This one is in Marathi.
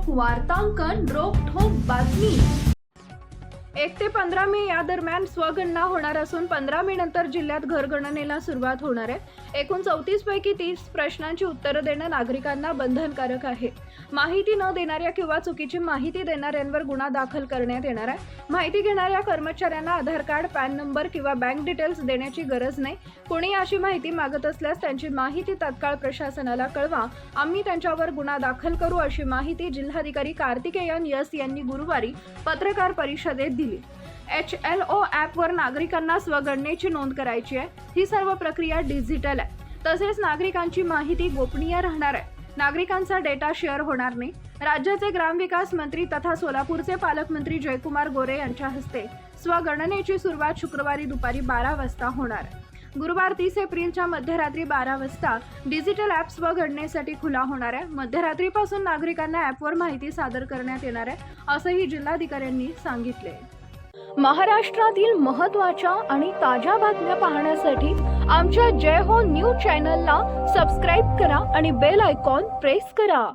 वार्तांकन रोखठोक बातमी। 1 ते 15 मे या दरम्यान स्वगणना होणार असून 15 मे नंतर जिल्ह्यात घरगणनेला सुरुवात होणार आहे। एकूण 34 पैकी 30 प्रश्नांची उत्तरं देणं नागरिकांना बंधनकारक आहे। माहिती न देणाऱ्या किंवा चुकीची माहिती देणाऱ्यांवर गुन्हा दाखल करण्यात येणार आहे। माहिती घेणाऱ्या कर्मचाऱ्यांना आधार कार्ड, पॅन नंबर किंवा बँक डिटेल्स देण्याची गरज नाही। कोणी अशी माहिती मागत असल्यास त्यांची माहिती तात्काळ प्रशासनाला कळवा, आम्ही त्यांच्यावर गुन्हा दाखल करू, अशी माहिती जिल्हाधिकारी कार्तिकेयन एस यांनी गुरुवारी पत्रकार परिषदेत दिली। HLO ॲपवर नागरिकांना स्वगणनेची नोंद करायची आहे। ही सर्व प्रक्रिया डिजिटल आहे, तसेच नागरिकांची माहिती गोपनीय राहणार आहे। नागरिकांचा डेटा शेअर होणार नाही। राज्याचे ग्रामविकास मंत्री तथा सोलापूरचे पालकमंत्री जयकुमार गोरे यांच्या हस्ते स्वगणनेची सुरुवात शुक्रवारी दुपारी 12 वाजता होणार आहे। गुरुवार 30 एप्रिलच्या मध्यरात्री 12 वाजता डिजिटल ॲप स्वगणनेसाठी खुला होणार आहे। मध्यरात्रीपासून नागरिकांना ॲपवर माहिती सादर करण्यात येणार आहे, असंही जिल्हाधिकाऱ्यांनी सांगितले। महाराष्ट्रातील महत्त्वाच्या आणि ताज्या बातम्या पाहण्यासाठी आमच्या जय हो न्यूज चॅनलला सबस्क्राईब करा आणि बेल आयकॉन प्रेस करा।